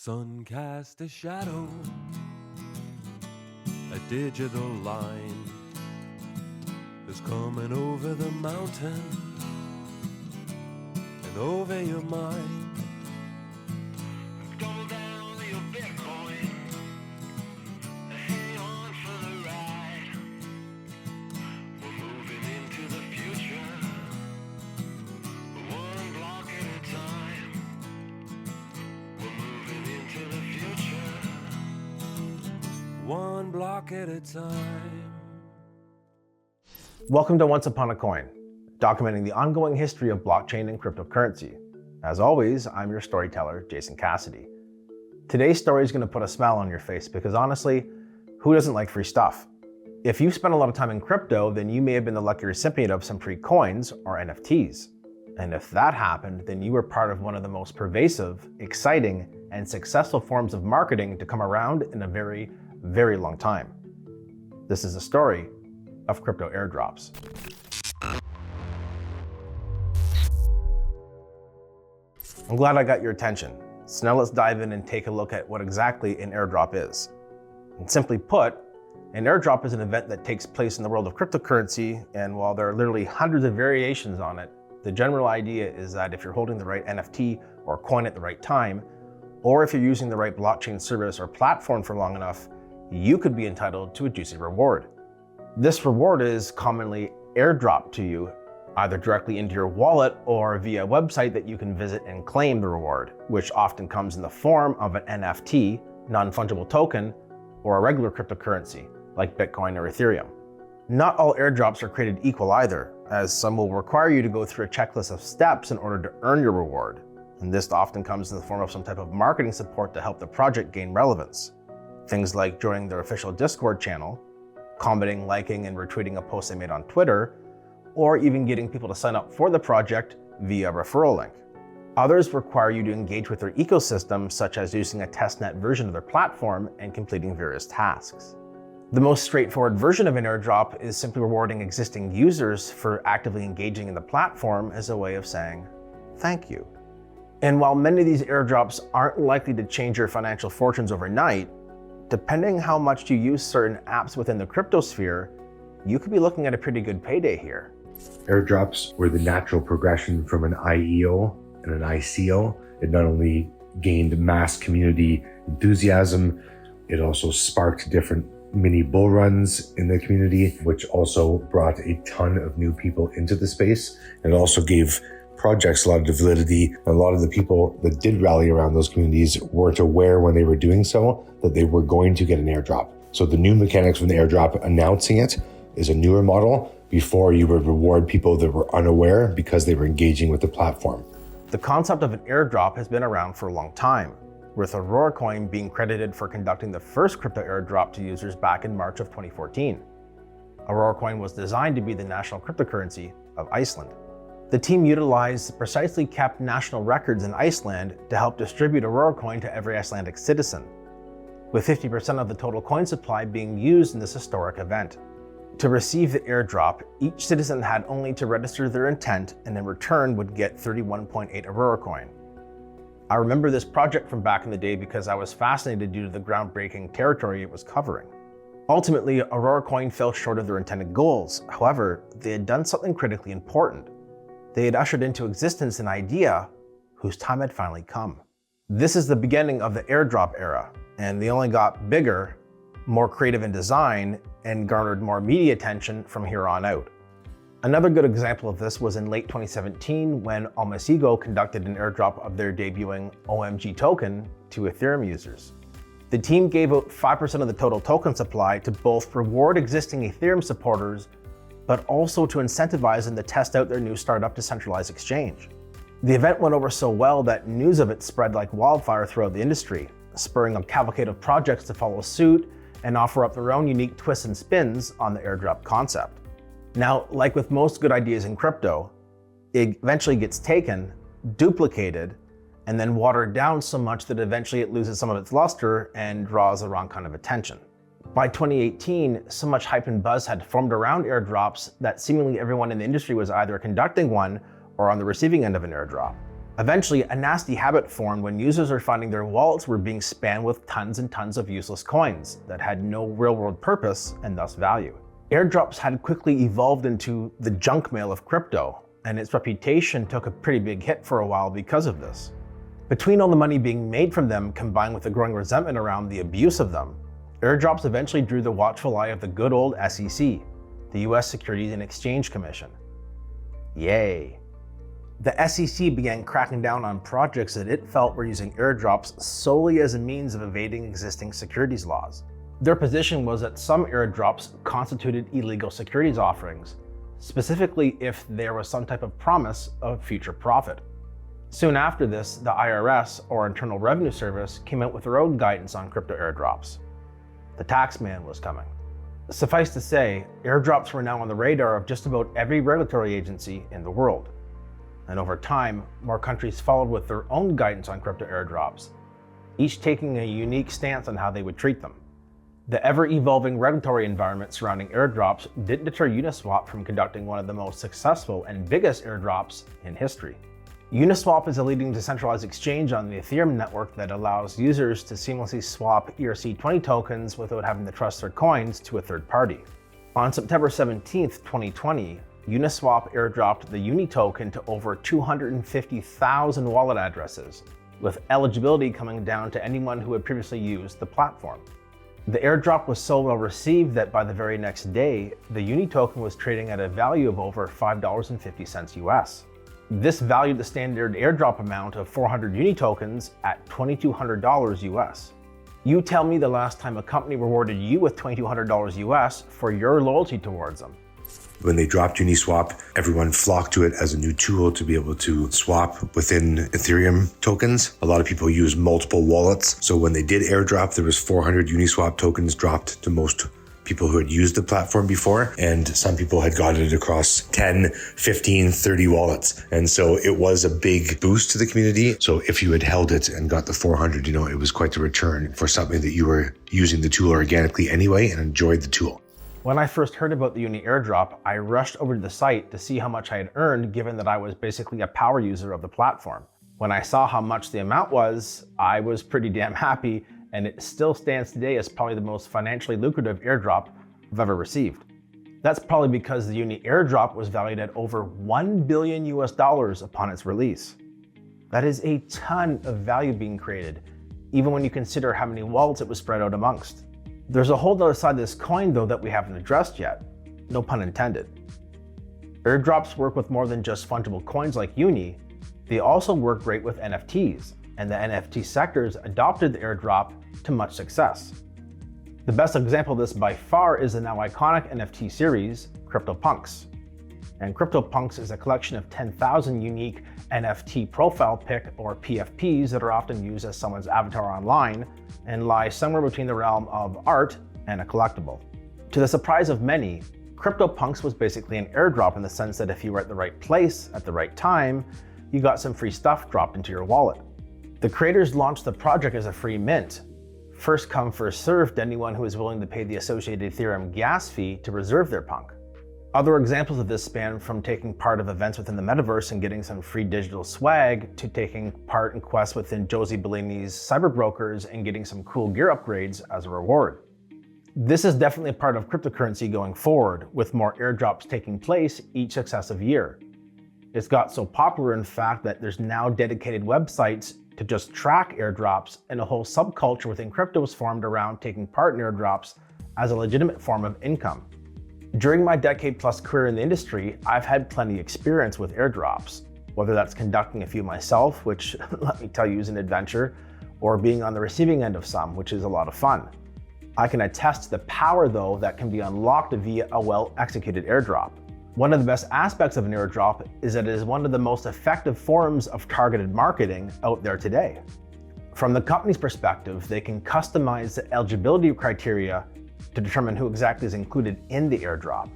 Sun cast a shadow, a digital line is coming over the mountain and over your mind. Double down your Bitcoin, hang on for the ride. We're moving into the future, one block at a time. We're moving into the future, one block at a time. Welcome to Once Upon a Coin, documenting the ongoing history of blockchain and cryptocurrency. As always, I'm your storyteller, Jason Cassidy. Today's story is going to put a smile on your face because honestly, who doesn't like free stuff? If you've spent a lot of time in crypto, then you may have been the lucky recipient of some free coins or NFTs. And if that happened, then you were part of one of the most pervasive, exciting, and successful forms of marketing to come around in a very, very long time. This is the story of crypto airdrops. I'm glad I got your attention. So now let's dive in and take a look at what exactly an airdrop is. And simply put, an airdrop is an event that takes place in the world of cryptocurrency, and while there are literally hundreds of variations on it, the general idea is that if you're holding the right NFT or coin at the right time, or if you're using the right blockchain service or platform for long enough, you could be entitled to a juicy reward. This reward is commonly airdropped to you, either directly into your wallet or via a website that you can visit and claim the reward, which often comes in the form of an NFT, non-fungible token, or a regular cryptocurrency, like Bitcoin or Ethereum. Not all airdrops are created equal either, as some will require you to go through a checklist of steps in order to earn your reward, and this often comes in the form of some type of marketing support to help the project gain relevance. Things like joining their official Discord channel, commenting, liking, and retweeting a post they made on Twitter, or even getting people to sign up for the project via a referral link. Others require you to engage with their ecosystem, such as using a testnet version of their platform and completing various tasks. The most straightforward version of an airdrop is simply rewarding existing users for actively engaging in the platform as a way of saying thank you. And while many of these airdrops aren't likely to change your financial fortunes overnight, depending how much you use certain apps within the crypto sphere, you could be looking at a pretty good payday here. Airdrops were the natural progression from an IEO and an ICO. It not only gained mass community enthusiasm, it also sparked different mini bull runs in the community, which also brought a ton of new people into the space. And it also gave projects a lot of validity. A lot of the people that did rally around those communities weren't aware when they were doing so that they were going to get an airdrop. So the new mechanics from the airdrop announcing it is a newer model. Before, you would reward people that were unaware because they were engaging with the platform. The concept of an airdrop has been around for a long time, with Auroracoin being credited for conducting the first crypto airdrop to users back in March of 2014. Auroracoin was designed to be the national cryptocurrency of Iceland. The team utilized precisely kept national records in Iceland to help distribute Auroracoin to every Icelandic citizen, with 50% of the total coin supply being used in this historic event. To receive the airdrop, each citizen had only to register their intent and in return would get 31.8 Auroracoin. I remember this project from back in the day because I was fascinated due to the groundbreaking territory it was covering. Ultimately, Auroracoin fell short of their intended goals. However, they had done something critically important. They had ushered into existence an idea whose time had finally come. This is the beginning of the airdrop era, and they only got bigger, more creative in design, and garnered more media attention from here on out. Another good example of this was in late 2017 when Omisego conducted an airdrop of their debuting OMG token to Ethereum users. The team gave out 5% of the total token supply to both reward existing Ethereum supporters, but also to incentivize them to test out their new startup decentralized exchange. The event went over so well that news of it spread like wildfire throughout the industry, spurring a cavalcade of projects to follow suit and offer up their own unique twists and spins on the airdrop concept. Now, like with most good ideas in crypto, it eventually gets taken, duplicated, and then watered down so much that eventually it loses some of its luster and draws the wrong kind of attention. By 2018, so much hype and buzz had formed around airdrops that seemingly everyone in the industry was either conducting one or on the receiving end of an airdrop. Eventually, a nasty habit formed when users were finding their wallets were being spammed with tons and tons of useless coins that had no real-world purpose and thus value. Airdrops had quickly evolved into the junk mail of crypto, and its reputation took a pretty big hit for a while because of this. Between all the money being made from them combined with the growing resentment around the abuse of them, airdrops eventually drew the watchful eye of the good old SEC, the US Securities and Exchange Commission. Yay. The SEC began cracking down on projects that it felt were using airdrops solely as a means of evading existing securities laws. Their position was that some airdrops constituted illegal securities offerings, specifically if there was some type of promise of future profit. Soon after this, the IRS, or Internal Revenue Service, came out with their own guidance on crypto airdrops. The tax man was coming. Suffice to say, airdrops were now on the radar of just about every regulatory agency in the world. And over time, more countries followed with their own guidance on crypto airdrops, each taking a unique stance on how they would treat them. The ever-evolving regulatory environment surrounding airdrops didn't deter Uniswap from conducting one of the most successful and biggest airdrops in history. Uniswap is a leading decentralized exchange on the Ethereum network that allows users to seamlessly swap ERC20 tokens without having to trust their coins to a third party. On September 17, 2020, Uniswap airdropped the Uni token to over 250,000 wallet addresses, with eligibility coming down to anyone who had previously used the platform. The airdrop was so well received that by the very next day, the Uni token was trading at a value of over $5.50 US. This valued the standard airdrop amount of 400 Uni tokens at $2,200 US. You tell me the last time a company rewarded you with $2,200 US for your loyalty towards them. When they dropped Uniswap, everyone flocked to it as a new tool to be able to swap within Ethereum tokens. A lot of people use multiple wallets. So when they did airdrop, there was 400 Uniswap tokens dropped to most people who had used the platform before. And some people had got it across 10, 15, 30 wallets. And so it was a big boost to the community. So if you had held it and got the 400, it was quite a return for something that you were using the tool organically anyway and enjoyed the tool. When I first heard about the Uni airdrop, I rushed over to the site to see how much I had earned, given that I was basically a power user of the platform. When I saw how much the amount was, I was pretty damn happy, and it still stands today as probably the most financially lucrative airdrop I've ever received. That's probably because the Uni airdrop was valued at over $1 billion upon its release. That is a ton of value being created, even when you consider how many wallets it was spread out amongst. There's a whole other side of this coin though that we haven't addressed yet, no pun intended. Airdrops work with more than just fungible coins like Uni, they also work great with NFTs, and the NFT sectors adopted the airdrop to much success. The best example of this by far is the now iconic NFT series, CryptoPunks. And CryptoPunks is a collection of 10,000 unique NFT profile pic or PFPs that are often used as someone's avatar online and lie somewhere between the realm of art and a collectible. To the surprise of many, CryptoPunks was basically an airdrop in the sense that if you were at the right place at the right time, you got some free stuff dropped into your wallet. The creators launched the project as a free mint. First come, first served to anyone who is willing to pay the associated Ethereum gas fee to reserve their punk. Other examples of this span from taking part of events within the metaverse and getting some free digital swag to taking part in quests within Josie Bellini's cyber brokers and getting some cool gear upgrades as a reward. This is definitely a part of cryptocurrency going forward, with more airdrops taking place each successive year. It's got so popular in fact that there's now dedicated websites to just track airdrops, and a whole subculture within crypto is formed around taking part in airdrops as a legitimate form of income. During my decade-plus career in the industry, I've had plenty of experience with airdrops, whether that's conducting a few myself, which let me tell you is an adventure, or being on the receiving end of some, which is a lot of fun. I can attest to the power though that can be unlocked via a well-executed airdrop. One of the best aspects of an airdrop is that it is one of the most effective forms of targeted marketing out there today. From the company's perspective, they can customize the eligibility criteria to determine who exactly is included in the airdrop.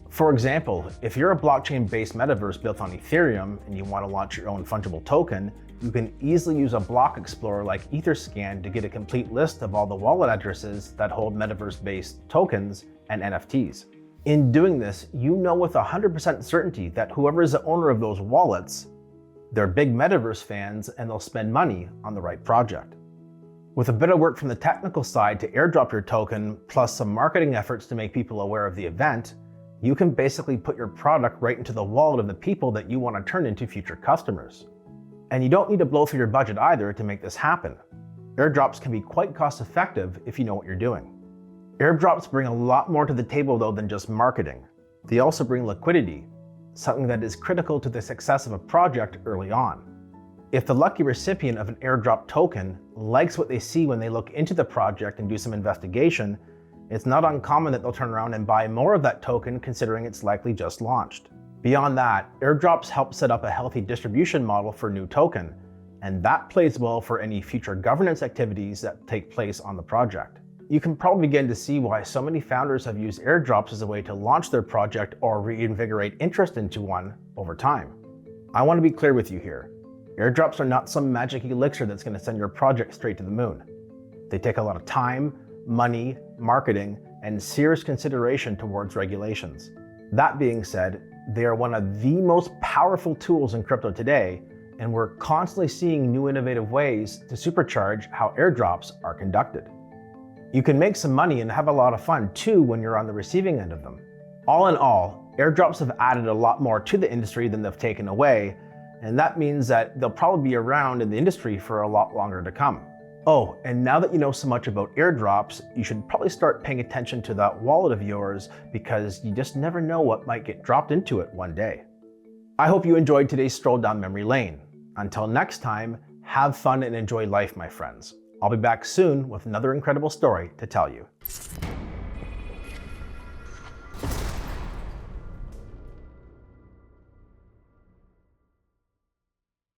For example, if you're a blockchain-based metaverse built on Ethereum and you want to launch your own fungible token, you can easily use a block explorer like Etherscan to get a complete list of all the wallet addresses that hold metaverse-based tokens and NFTs. In doing this, you know with 100% certainty that whoever is the owner of those wallets They're big metaverse fans and they'll spend money on the right project. With a bit of work from the technical side to airdrop your token, plus some marketing efforts to make people aware of the event, you can basically put your product right into the wallet of the people that you want to turn into future customers. And you don't need to blow through your budget either to make this happen. Airdrops can be quite cost effective if you know what you're doing. Airdrops bring a lot more to the table though than just marketing. They also bring liquidity, something that is critical to the success of a project early on. If the lucky recipient of an airdrop token likes what they see when they look into the project and do some investigation, it's not uncommon that they'll turn around and buy more of that token considering it's likely just launched. Beyond that, airdrops help set up a healthy distribution model for new token, and that plays well for any future governance activities that take place on the project. You can probably begin to see why so many founders have used airdrops as a way to launch their project or reinvigorate interest into one over time. I want to be clear with you here. Airdrops are not some magic elixir that's going to send your project straight to the moon. They take a lot of time, money, marketing, and serious consideration towards regulations. That being said, they are one of the most powerful tools in crypto today, and we're constantly seeing new innovative ways to supercharge how airdrops are conducted. You can make some money and have a lot of fun too when you're on the receiving end of them. All in all, airdrops have added a lot more to the industry than they've taken away, and that means that they'll probably be around in the industry for a lot longer to come. Oh, and now that you know so much about airdrops, you should probably start paying attention to that wallet of yours because you just never know what might get dropped into it one day. I hope you enjoyed today's stroll down memory lane. Until next time, have fun and enjoy life, my friends. I'll be back soon with another incredible story to tell you.